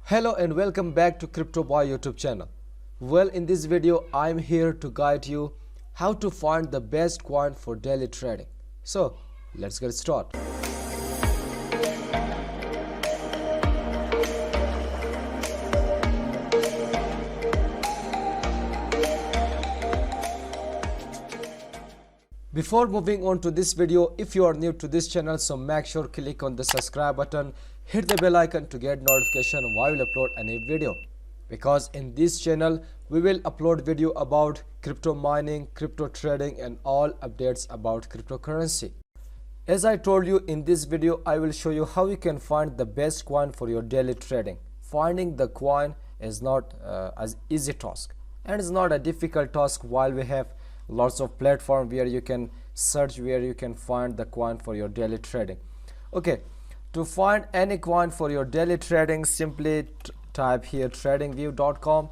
Hello and welcome back to Crypto Boy YouTube channel. Well, in this video I'm here to guide you how to find the best coin for daily trading. So let's get started. Before moving on to this video, if you are new to this channel, so make sure click on the subscribe button, hit the bell icon to get notification while we upload a new video. Because in this channel we will upload video about crypto mining, crypto trading and all updates about cryptocurrency. As I told you, in this video I will show you how you can find the best coin for your daily trading. Finding the coin is not an easy task and it's not a difficult task, while we have lots of platform where you can search, where you can find the coin for your daily trading. Okay, to find any coin for your daily trading, simply type here tradingview.com.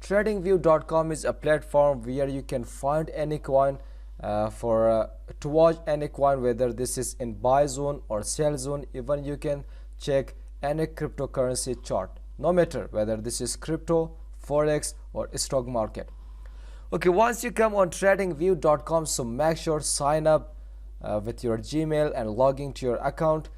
tradingview.com is a platform where you can find any coin to watch any coin, whether this is in buy zone or sell zone. Even you can check any cryptocurrency chart, no matter whether this is crypto, forex or stock market. Okay, once you come on tradingview.com, so make sure sign up with your Gmail and log into your account.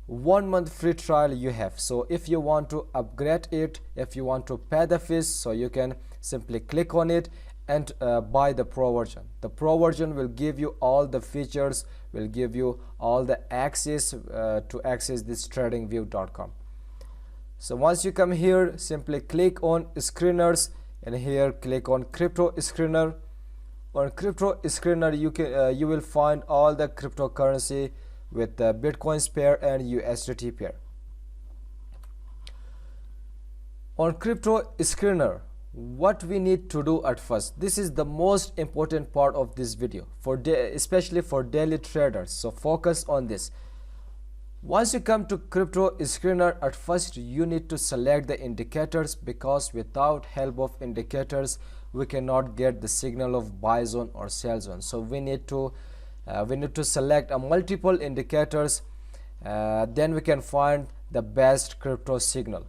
1 month free trial you have. So if you want to upgrade it, if you want to pay the fees, so you can simply click on it and buy the pro version. The pro version will give you all the features, will give you all the access to access this tradingview.com. So once you come here, simply click on screeners and here click on crypto screener. On crypto screener you will find all the cryptocurrency with the Bitcoin pair and USDT pair. On crypto screener, what we need to do at first, this is the most important part of this video especially for daily traders, so focus on this. Once you come to crypto screener, at first you need to select the indicators, because without help of indicators we cannot get the signal of buy zone or sell zone. So we need to select multiple indicators, then we can find the best crypto signal.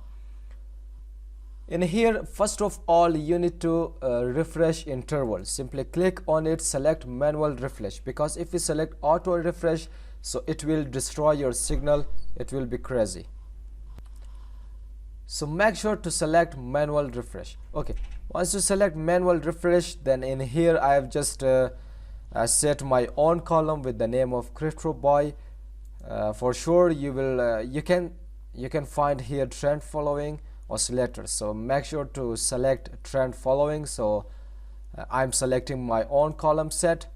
In here, first of all, you need to refresh interval. Simply click on it, select manual refresh, because if you select auto refresh, so it will destroy your signal, it will be crazy. So make sure to select manual refresh. Okay, once you select manual refresh, then in here I have just set my own column with the name of Crypto Boy. For sure you can find here trend following oscillators, so make sure to select trend following. So I'm selecting my own column set.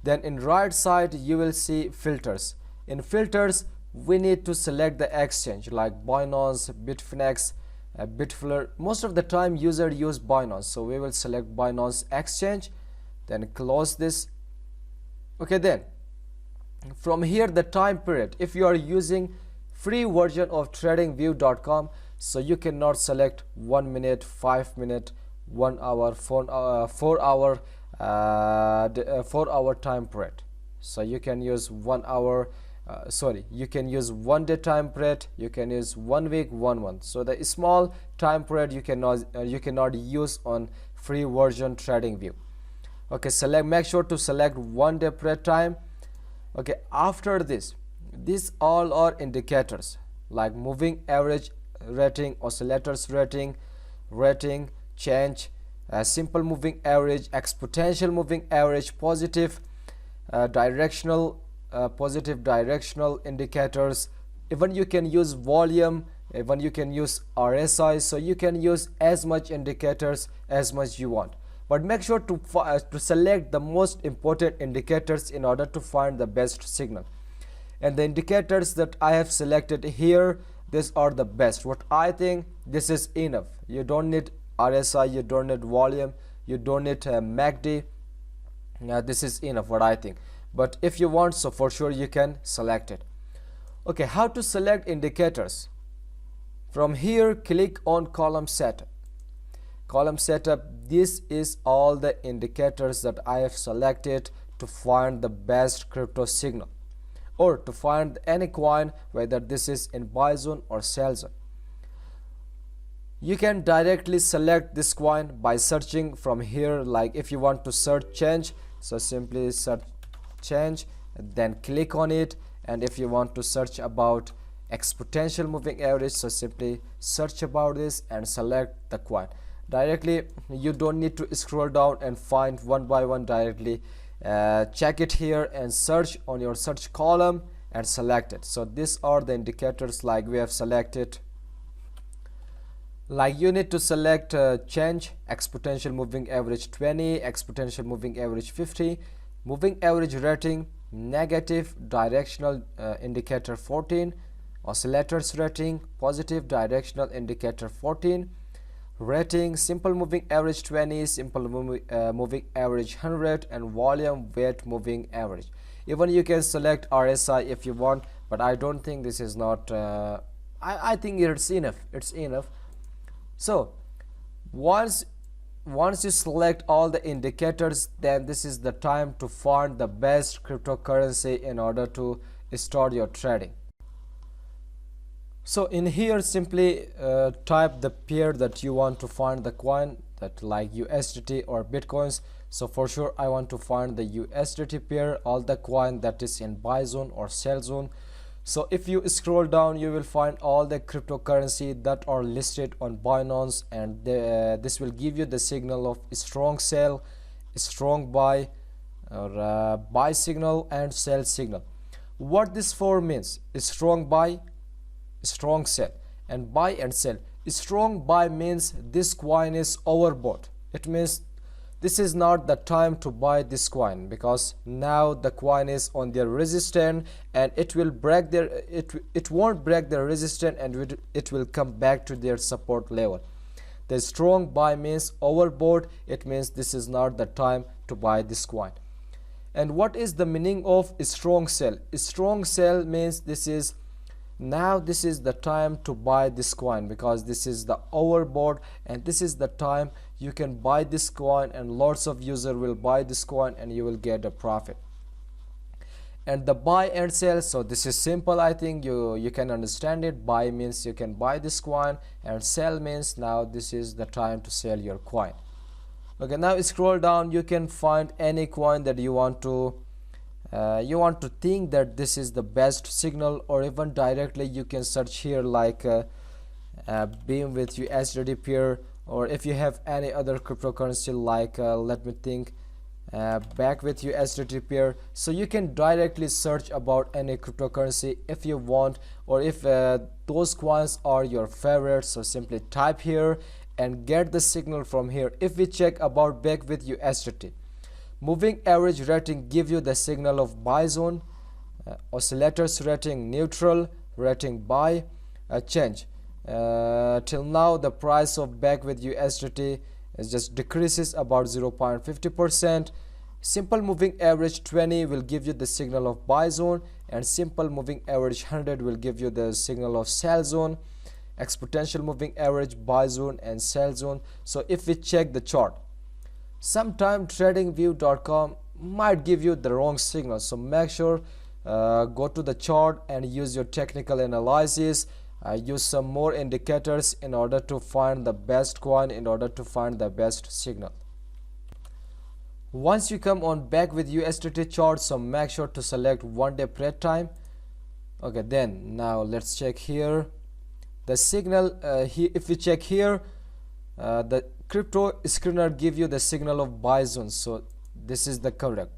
Then in right side you will see filters. In filters we need to select the exchange like Binance, Bitfinex, Bitfleur. Most of the time user use Binance, so we will select Binance exchange, then close this. Okay, then from here the time period, if you are using free version of tradingview.com, so you cannot select 1 minute, 5 minute, 1 hour, 4 hour 4 hour time period. So you can use 1 hour, you can use 1 day time period, you can use 1 week, 1 month. So the small time period you cannot use on free version TradingView. Okay, make sure to select 1 day period time. Okay, after this, these all are indicators like moving average rating, oscillators rating, change, simple moving average, exponential moving average, positive directional indicators. Even you can use volume, even you can use RSI, so you can use as much indicators as much you want, but make sure to select the most important indicators in order to find the best signal. And the indicators that I have selected here, these are the best. What I think, this is enough. You don't need RSI, you don't need volume, you don't need MACD. This is enough, what I think. But if you want, so for sure you can select it. Okay, how to select indicators? From here, click on column setup. Column setup, this is all the indicators that I have selected to find the best crypto signal, or to find any coin, whether this is in buy zone or sell zone. You can directly select this coin by searching from here. Like if you want to search change, so simply search change, then click on it. And if you want to search about exponential moving average, so simply search about this and select the coin directly. You don't need to scroll down and find one by one. Directly check it here and search on your search column and select it. So these are the indicators like we have selected. Like you need to select change, exponential moving average 20, exponential moving average 50, moving average rating, negative directional indicator 14, oscillators rating, positive directional indicator 14, rating, simple moving average 20, simple moving average 100, and volume weight moving average. Even you can select RSI if you want, but I don't think this is not I think it's enough. So once you select all the indicators, then this is the time to find the best cryptocurrency in order to start your trading. So in here, simply type the pair that you want to find the coin, that like USDT or Bitcoins. So for sure I want to find the USDT pair, all the coin that is in buy zone or sell zone. So if you scroll down, you will find all the cryptocurrency that are listed on Binance, and this will give you the signal of strong sell, strong buy, or buy signal and sell signal. What this for means: strong buy, strong sell, and buy and sell. Strong buy means this coin is overbought. It means this is not the time to buy this coin, because now the coin is on their resistance and it will break their it won't break their resistance, and it will come back to their support level. The strong buy means overbought. It means this is not the time to buy this coin. And what is the meaning of strong sell? Strong sell means this is the time to buy this coin, because this is the overbought, and this is the time you can buy this coin, and lots of users will buy this coin and you will get a profit. And the buy and sell, so this is simple. I think you can understand it. Buy means you can buy this coin, and sell means now this is the time to sell your coin. Okay, now scroll down. You can find any coin that you want to think that this is the best signal, or even directly you can search here like beam with USDT pair, or if you have any other cryptocurrency like let me think, back with USDT pair. So you can directly search about any cryptocurrency if you want, or if those coins are your favorites. So simply type here and get the signal from here. If we check about back with USDT, moving average rating give you the signal of buy zone, oscillators rating neutral, rating buy, change. Till now the price of back with USDT is just decreases about 0.50%. Simple moving average 20 will give you the signal of buy zone, and simple moving average 100 will give you the signal of sell zone. Exponential moving average buy zone and sell zone. So if we check the chart, sometime tradingview.com might give you the wrong signal. So make sure go to the chart and use your technical analysis. Use some more indicators in order to find the best coin, in order to find the best signal. Once you come on back with USDT chart, so make sure to select 1 day prayer time. Okay, then now let's check here the signal. If we check here, the crypto screener give you the signal of buy zone. So this is the correct.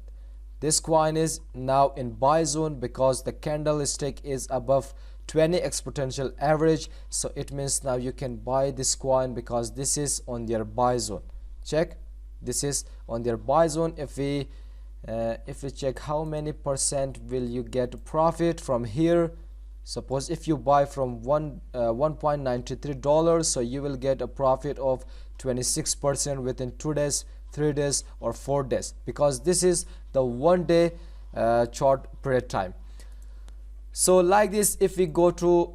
This coin is now in buy zone because the candlestick is above 20 exponential average. So it means now you can buy this coin because this is on their buy zone. Check, this is on their buy zone. If we check how many percent will you get profit from here, suppose if you buy from $1.93, so you will get a profit of 26% within 2 days, 3 days, or 4 days, because this is the 1 day chart period time. So like this, if we go to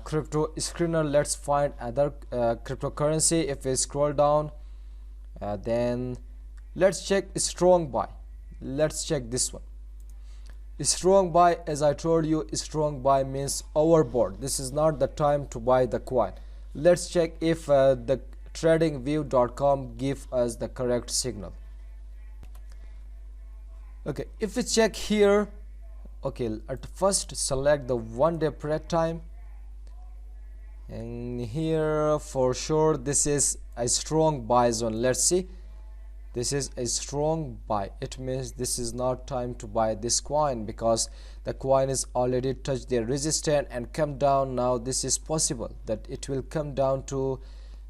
crypto screener, let's find other cryptocurrency. If we scroll down, then let's check strong buy. Let's check this one. Strong buy, as I told you, strong buy means overbought. This is not the time to buy the coin. Let's check if the tradingview.com give us the correct signal. Okay, if we check here, okay, at first select the 1 day period time, and here for sure this is a strong buy zone. Let's see, this is a strong buy. It means this is not time to buy this coin because the coin is already touched the resistance and come down. Now this is possible that it will come down to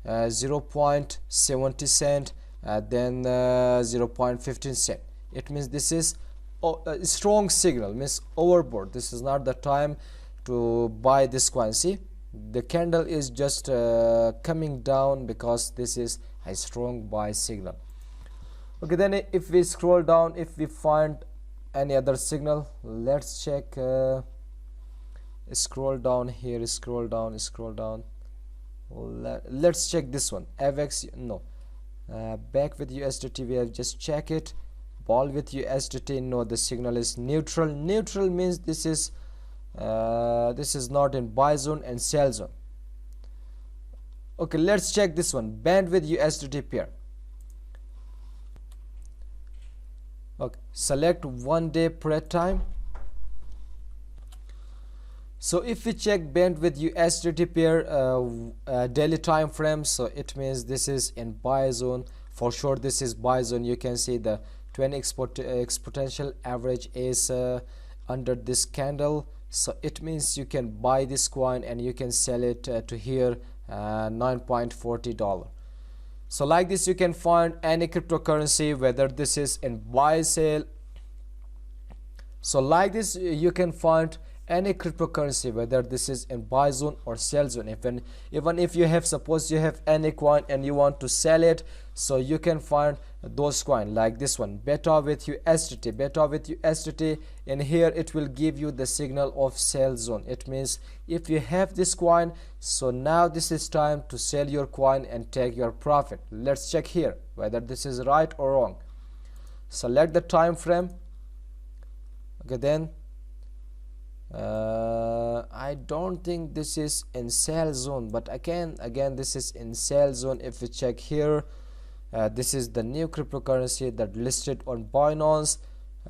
0.70 cent, then 0.15 cent. It means this is a strong signal, means overbought. This is not the time to buy this coin. See, the candle is just coming down because this is a strong buy signal. Okay, then if we scroll down, if we find any other signal, let's check. Scroll down here, scroll down. Let's check this one. AVEX, no. Back with USDT, we have just check it. Ball with USDT, no, the signal is neutral. Neutral means this is not in buy zone and sell zone. Okay, let's check this one. Band with USDT pair. Okay, select 1 day period time. So if we check band with USDT pair daily time frame, so it means this is in buy zone. For sure this is buy zone. You can see the 20 exponential average is under this candle, so it means you can buy this coin and you can sell it to here $9.40. So like this you can find any cryptocurrency, whether this is in buy sale. So like this you can find any cryptocurrency, whether this is in buy zone or sell zone. Even if you have, suppose you have any coin and you want to sell it, so you can find those coin like this one, beta with USDT. And here it will give you the signal of sell zone. It means if you have this coin, so now this is time to sell your coin and take your profit. Let's check here whether this is right or wrong. Select the time frame. Okay, then I don't think this is in sell zone, but again this is in sell zone. If we check here, this is the new cryptocurrency that listed on Binance,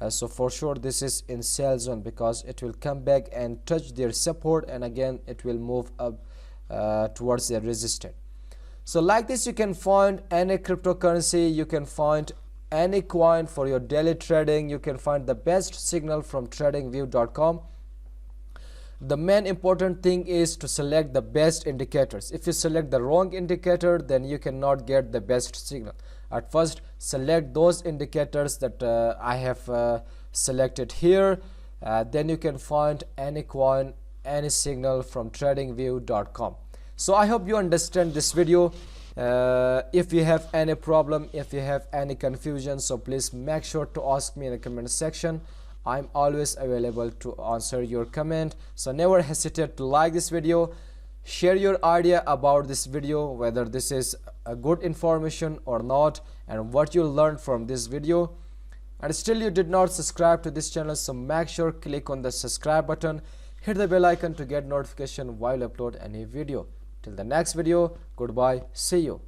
so for sure this is in sell zone because it will come back and touch their support, and again it will move up towards their resistance. So like this you can find any cryptocurrency, you can find any coin for your daily trading. You can find the best signal from tradingview.com. The main important thing is to select the best indicators. If you select the wrong indicator, then you cannot get the best signal. At first select those indicators that I have selected here, then you can find any coin, any signal from tradingview.com. So I hope you understand this video. If you have any problem, if you have any confusion, so please make sure to ask me in the comment section. I'm always available to answer your comment. So never hesitate to like this video, share your idea about this video, whether this is a good information or not, and what you learned from this video. And still you did not subscribe to this channel, so make sure click on the subscribe button, hit the bell icon to get notification while I upload any video. Till the next video, goodbye, see you.